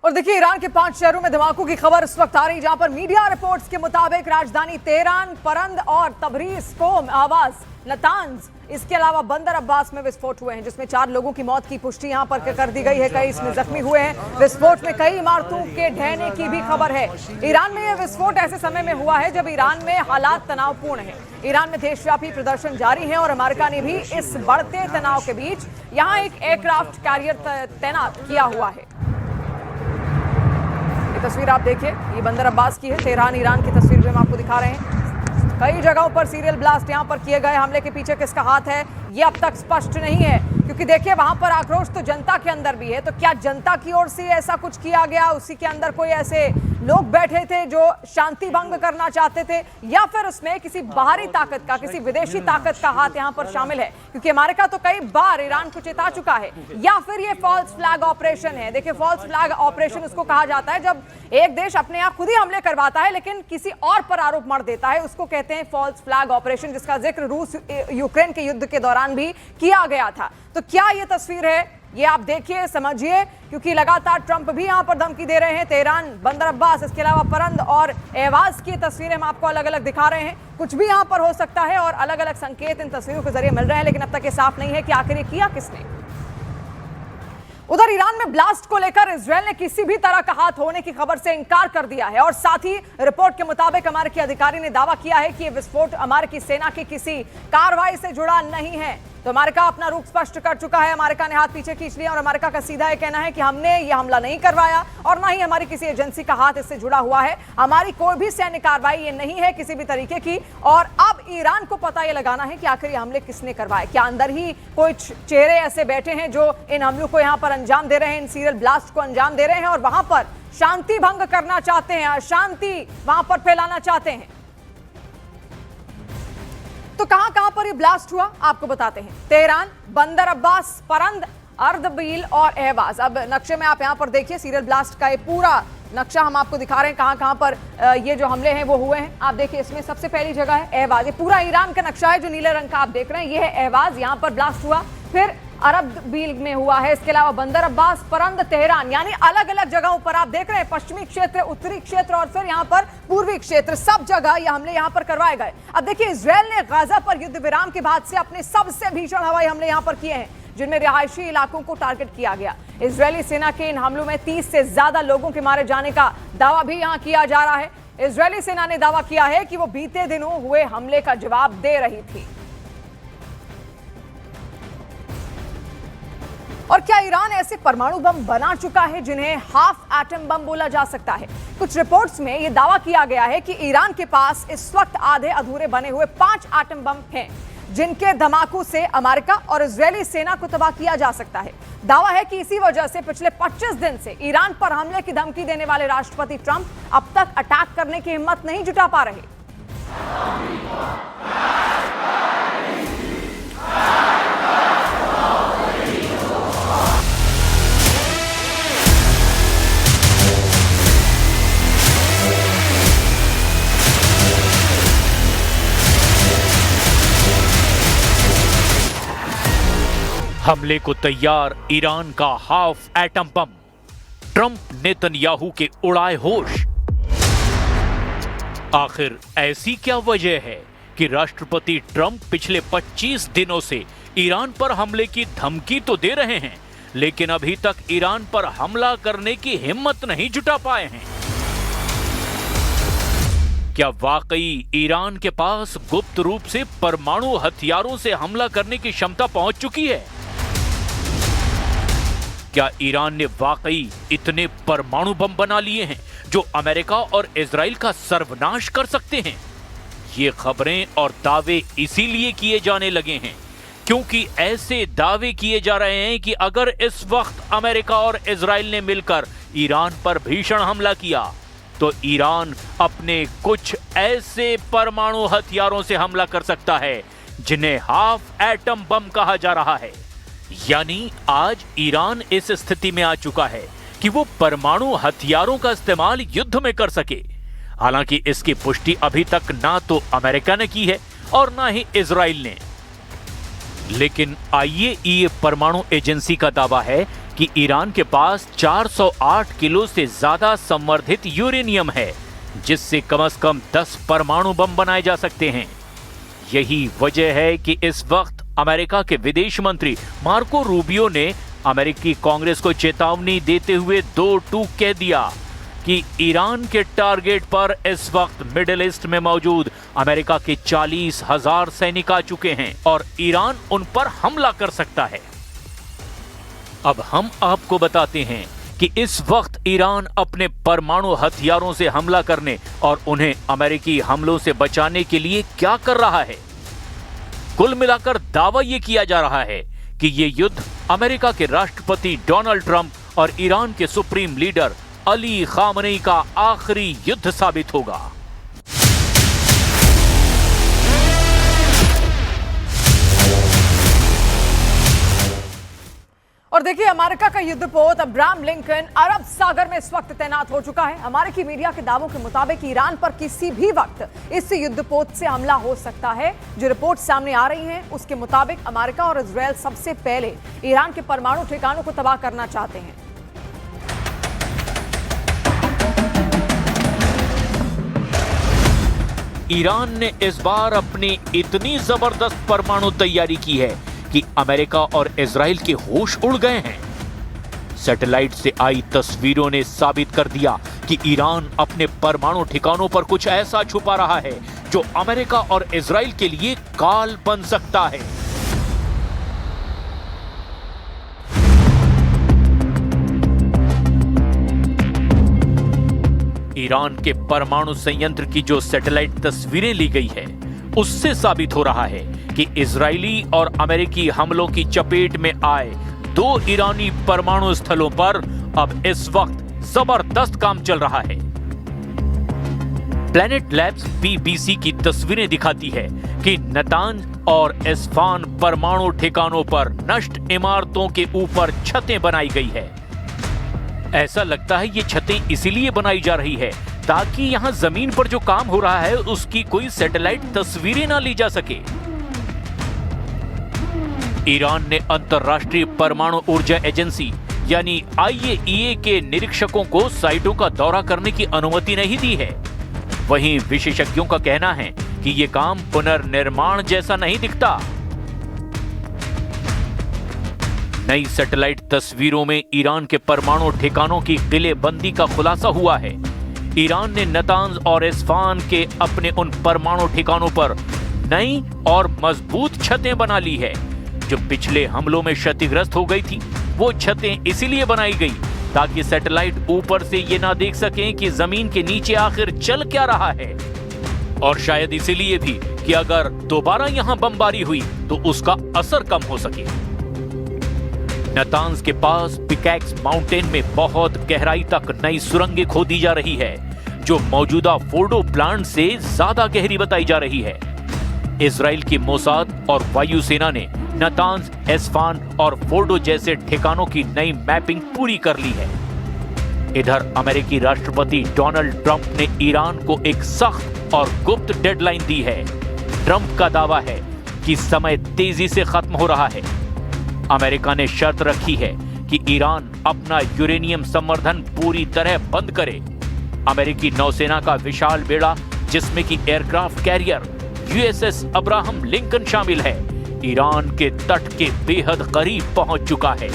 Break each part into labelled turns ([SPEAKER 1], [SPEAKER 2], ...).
[SPEAKER 1] और देखिए ईरान के 5 शहरों में धमाकों की खबर इस वक्त आ रही, जहां पर मीडिया रिपोर्ट्स के मुताबिक राजधानी तेहरान, परंद और तबरीज, कोम, आवाज, नतांज, इसके अलावा बंदर अब्बास में विस्फोट हुए हैं, जिसमें 4 लोगों की मौत की पुष्टि यहां पर कर दी गई है। कई इसमें जख्मी हुए हैं। विस्फोट में कई इमारतों के ढहने की भी खबर है। ईरान में यह विस्फोट ऐसे समय में हुआ है जब ईरान में हालात तनावपूर्ण है। ईरान में देशव्यापी प्रदर्शन जारी है और अमेरिका ने भी इस बढ़ते तनाव के बीच यहां एक एयरक्राफ्ट कैरियर तैनात किया हुआ है। ये तस्वीर आप देखिए, ये बंदर अब्बास की है, तेहरान ईरान की तस्वीर भी हम आपको दिखा रहे हैं। कई जगहों पर सीरियल ब्लास्ट यहां पर किए गए। हमले के पीछे किसका हाथ है ये अब तक स्पष्ट नहीं है, क्योंकि देखिए वहां पर आक्रोश तो जनता के अंदर भी है। तो क्या जनता की ओर से ऐसा कुछ किया गया, उसी के अंदर कोई ऐसे लोग बैठे थे जो शांति भंग करना चाहते थे, या फिर उसमें किसी बाहरी ताकत का, किसी विदेशी ताकत का हाथ यहां पर शामिल है? क्योंकि अमेरिका तो कई बार ईरान को चेता चुका है। या फिर ये फॉल्स फ्लैग ऑपरेशन है? देखिए फॉल्स फ्लैग ऑपरेशन उसको कहा जाता है जब एक देश अपने आप खुद ही हमले करवाता है लेकिन किसी और पर आरोप मढ़ देता है, उसको कहते हैं फॉल्स फ्लैग ऑपरेशन, जिसका जिक्र रूस यूक्रेन के युद्ध के दौरान भी किया गया था। तो क्या ये तस्वीर है, ये आप देखिए, समझिए, क्योंकि लगातार ट्रंप भी यहां पर धमकी दे रहे हैं। तेहरान, बंदर अब्बास, इसके अलावा परंद और एवाज की तस्वीरें हम आपको अलग अलग दिखा रहे हैं। कुछ भी यहां पर हो सकता है और अलग अलग संकेत इन तस्वीरों के जरिए मिल रहे हैं, लेकिन अब तक ये साफ नहीं है कि आखिर ये किया किसने। उधर ईरान में ब्लास्ट को लेकर इजरायल ने किसी भी तरह का हाथ होने की खबर से इंकार कर दिया है और साथ ही रिपोर्ट के मुताबिक अमेरिकी अधिकारी ने दावा किया है कि यह विस्फोट अमेरिकी सेना की किसी कार्रवाई से जुड़ा नहीं है। तो अमेरिका अपना रुख स्पष्ट कर चुका है। अमेरिका ने हाथ पीछे खींच लिया और अमेरिका का सीधा यह कहना है कि हमने यह हमला नहीं करवाया और ना ही हमारी किसी एजेंसी का हाथ इससे जुड़ा हुआ है। हमारी कोई भी सैन्य कार्रवाई ये नहीं है किसी भी तरीके की। और अब ईरान को पता ये लगाना है कि आखिर ये हमले किसने करवाए। क्या अंदर ही कोई चेहरे ऐसे बैठे हैं जो इन हमलों को यहां पर अंजाम दे रहे हैं, इन सीरियल ब्लास्ट को अंजाम दे रहे हैं और वहां पर शांति भंग करना चाहते हैं, अशांति वहां पर फैलाना चाहते हैं? तो कहां पर ये ब्लास्ट हुआ आपको बताते हैं। तेहरान, बंदर अब्बास, परंद, अर्दबील और एहवाज। अब नक्शे में आप यहां पर देखिए, सीरियल ब्लास्ट का ये पूरा नक्शा हम आपको दिखा रहे हैं, कहां पर ये जो हमले हैं वो हुए हैं। आप देखिए इसमें सबसे पहली जगह है एहवाज। ये पूरा ईरान का नक्शा है जो नीले रंग का आप देख रहे हैं, ये है एहवाज, यहां पर ब्लास्ट हुआ। फिर अरदबील में हुआ है, इसके अलावा बंदर अब्बास, परंद, तेहरान, यानी अलग अलग जगहों पर आप देख रहे हैं, पश्चिमी क्षेत्र, उत्तरी क्षेत्र और फिर यहां पर पूर्वी क्षेत्र, सब जगह ये हमले यहां पर करवाए गए। अब देखिए इजरायल ने गाजा पर युद्ध विराम के बाद से अपने सबसे भीषण हवाई हमले यहां पर किए हैं, जिनमें रिहायशी इलाकों को टारगेट किया गया। इजरायली सेना के इन हमलों में 30 से ज्यादा लोगों के मारे जाने का दावा भी यहां किया जा रहा है। इजरायली सेना ने दावा किया है कि वो बीते दिनों हुए हमले का जवाब दे रही थी। और क्या ईरान ऐसे परमाणु बम बना चुका है जिन्हें हाफ एटम बम बोला जा सकता है? कुछ रिपोर्ट्स में यह दावा किया गया है कि ईरान के पास इस वक्त आधे अधूरे बने हुए 5 एटम बम हैं, जिनके धमाकों से अमेरिका और इजरायली सेना को तबाह किया जा सकता है। दावा है कि इसी वजह से पिछले 25 दिन से ईरान पर हमले की धमकी देने वाले राष्ट्रपति ट्रंप अब तक अटैक करने की हिम्मत नहीं जुटा पा रहे।
[SPEAKER 2] हमले को तैयार ईरान का half atom bomb, Trump Netanyahu के उड़ाए होश। आखिर ऐसी क्या वजह है कि राष्ट्रपति ट्रंप पिछले 25 दिनों से ईरान पर हमले की धमकी तो दे रहे हैं, लेकिन अभी तक ईरान पर हमला करने की हिम्मत नहीं जुटा पाए हैं? क्या वाकई ईरान के पास गुप्त रूप से परमाणु हथियारों से हमला करने की क्षमता पहुंच चुकी है? क्या ईरान ने वाकई इतने परमाणु बम बना लिए हैं जो अमेरिका और इजराइल का सर्वनाश कर सकते हैं? ये खबरें और दावे इसीलिए किए जाने लगे हैं क्योंकि ऐसे दावे किए जा रहे हैं कि अगर इस वक्त अमेरिका और इजराइल ने मिलकर ईरान पर भीषण हमला किया तो ईरान अपने कुछ ऐसे परमाणु हथियारों से हमला कर सकता है जिन्हें हाफ एटम बम कहा जा रहा है। यानी आज ईरान इस स्थिति में आ चुका है कि वो परमाणु हथियारों का इस्तेमाल युद्ध में कर सके। हालांकि इसकी पुष्टि अभी तक ना तो अमेरिका ने की है और ना ही इजराइल ने। लेकिन आईएईए परमाणु एजेंसी का दावा है कि ईरान के पास 408 किलो से ज्यादा संवर्धित यूरेनियम है, जिससे कम से कम 10 परमाणु बम बनाए जा सकते हैं। यही वजह है कि इस वक्त अमेरिका के विदेश मंत्री मार्को रूबियो ने अमेरिकी कांग्रेस को चेतावनी देते हुए 2 टूक कह दिया कि ईरान के टारगेट पर इस वक्त मिडिल ईस्ट में मौजूद अमेरिका के 40,000 सैनिक आ चुके हैं और ईरान उन पर हमला कर सकता है। अब हम आपको बताते हैं कि इस वक्त ईरान अपने परमाणु हथियारों से हमला करने और उन्हें अमेरिकी हमलों से बचाने के लिए क्या कर रहा है। कुल मिलाकर दावा यह किया जा रहा है कि यह युद्ध अमेरिका के राष्ट्रपति डोनाल्ड ट्रंप और ईरान के सुप्रीम लीडर अली खामनेई का आखिरी युद्ध साबित होगा।
[SPEAKER 1] और देखिए, अमेरिका का युद्धपोत अब्राहम लिंकन अरब सागर में इस वक्त तैनात हो चुका है। अमेरिकी मीडिया के दावों के मुताबिक ईरान पर किसी भी वक्त इस युद्धपोत से हमला हो सकता है। जो रिपोर्ट सामने आ रही है उसके मुताबिक अमेरिका और इजरायल सबसे पहले ईरान के परमाणु ठिकानों को तबाह करना चाहते हैं।
[SPEAKER 2] ईरान ने इस बार अपनी इतनी जबरदस्त परमाणु तैयारी की है कि अमेरिका और इजराइल के होश उड़ गए हैं। सैटेलाइट से आई तस्वीरों ने साबित कर दिया कि ईरान अपने परमाणु ठिकानों पर कुछ ऐसा छुपा रहा है जो अमेरिका और इजराइल के लिए काल बन सकता है। ईरान के परमाणु संयंत्र की जो सैटेलाइट तस्वीरें ली गई है, उससे साबित हो रहा है कि इजरायली और अमेरिकी हमलों की चपेट में आए 2 ईरानी परमाणु स्थलों पर अब इस वक्त जबरदस्त काम चल रहा है। प्लैनेट लैब्स बीबीसी की तस्वीरें दिखाती है कि नतांज और इस्फान परमाणु ठिकानों पर नष्ट इमारतों के ऊपर छतें बनाई गई है। ऐसा लगता है ये छतें इसीलिए बनाई जा रही है ताकि यहां जमीन पर जो काम हो रहा है उसकी कोई सैटेलाइट तस्वीरें ना ली जा सके। ईरान ने अंतर्राष्ट्रीय परमाणु ऊर्जा एजेंसी यानी IAEA के निरीक्षकों को साइटों का दौरा करने की अनुमति नहीं दी है। वहीं विशेषज्ञों का कहना है कि यह काम पुनर्निर्माण जैसा नहीं दिखता। नई सैटेलाइट तस्वीरों में ईरान के परमाणु ठिकानों की किलेबंदी का खुलासा हुआ है। ईरान ने नतांज और इस्फान के अपने उन परमाणु ठिकानों पर नई और मजबूत छतें बना ली है जो पिछले हमलों में क्षतिग्रस्त हो गई थी। वो छतें इसीलिए बनाई गई ताकि सैटेलाइट ऊपर से ये ना देख सकें कि जमीन के नीचे आखिर चल क्या रहा है, और शायद इसीलिए भी कि अगर दोबारा यहां बमबारी हुई तो उसका असर कम हो सके। नतांज के पास पिकैक्स माउंटेन में बहुत गहराई तक नई सुरंगें खोदी जा रही है जो मौजूदा फोर्डो प्लांट से ज्यादा गहरी बताई जा रही है। इजराइल की मोसाद और वायुसेना ने नतांज, इस्फान और फोर्डो जैसे ठिकानों की नई मैपिंग पूरी कर ली है। इधर अमेरिकी राष्ट्रपति डोनाल्ड ट्रंप ने ईरान को एक सख्त और गुप्त डेडलाइन दी है। ट्रंप का दावा है कि समय तेजी से खत्म हो रहा है। अमेरिका ने शर्त रखी है कि ईरान अपना यूरेनियम संवर्धन पूरी तरह बंद करे। अमेरिकी नौसेना का विशाल बेड़ा जिसमें कि aircraft carrier USS Abraham Lincoln शामिल है, ईरान के तट के बेहद करीब पहुंच चुका है।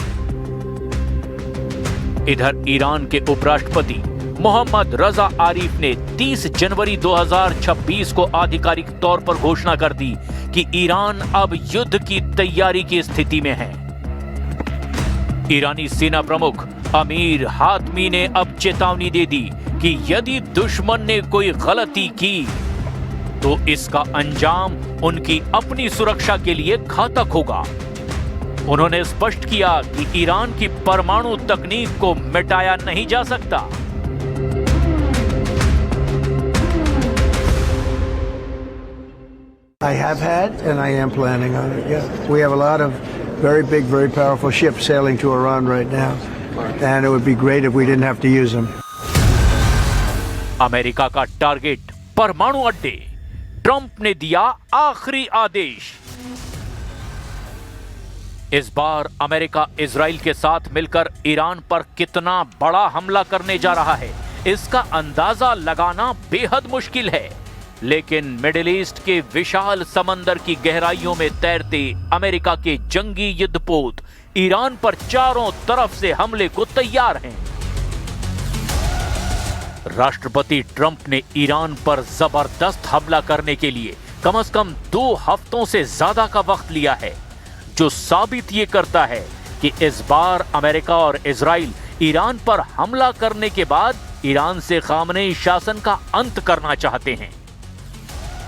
[SPEAKER 2] इधर ईरान के उपराष्ट्रपति मोहम्मद रजा आरिफ ने 30 जनवरी 2026 को आधिकारिक तौर पर घोषणा कर दी कि ईरान अब युद्ध की तैयारी की स्थिति में है। ईरानी सेना प्रमुख अमीर हातमी ने अब चेतावनी दे दी कि यदि दुश्मन ने कोई गलती की तो इसका अंजाम उनकी अपनी सुरक्षा के लिए घातक होगा। उन्होंने स्पष्ट किया कि ईरान की परमाणु तकनीक को मिटाया नहीं जा सकता।
[SPEAKER 3] I have had and I am planning on it. Yeah, we have a lot of very big, very powerful ships sailing to Iran right now, and it would be great if we didn't have to use them.
[SPEAKER 2] America का target परमाणु अड्डे, Trump ने दिया आखिरी आदेश। इस बार America Israel के साथ मिलकर ईरान पर कितना बड़ा हमला करने जा रहा है, इसका अंदाजा लगाना बेहद मुश्किल है। लेकिन मिडिल ईस्ट के विशाल समंदर की गहराइयों में तैरते अमेरिका के जंगी युद्धपोत ईरान पर चारों तरफ से हमले को तैयार हैं। राष्ट्रपति ट्रंप ने ईरान पर जबरदस्त हमला करने के लिए कम से कम 2 हफ्तों से ज्यादा का वक्त लिया है, जो साबित ये करता है कि इस बार अमेरिका और इजराइल ईरान पर हमला करने के बाद ईरान से खामनेई शासन का अंत करना चाहते हैं।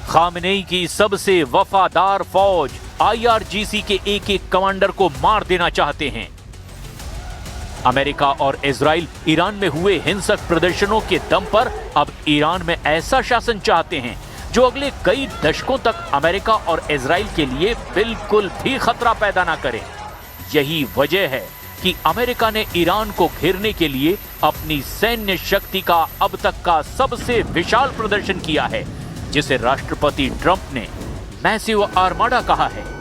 [SPEAKER 2] खामनेई की सबसे वफादार फौज IRGC के एक कमांडर को मार देना चाहते हैं। अमेरिका और इजराइल ईरान में हुए हिंसक प्रदर्शनों के दम पर अब ईरान में ऐसा शासन चाहते हैं जो अगले कई दशकों तक अमेरिका और इजराइल के लिए बिल्कुल भी खतरा पैदा ना करे। यही वजह है कि अमेरिका ने ईरान को घेरने के लिए अपनी सैन्य शक्ति का अब तक का सबसे विशाल प्रदर्शन किया है, जिसे राष्ट्रपति ट्रंप ने मैसिव आर्माडा कहा है।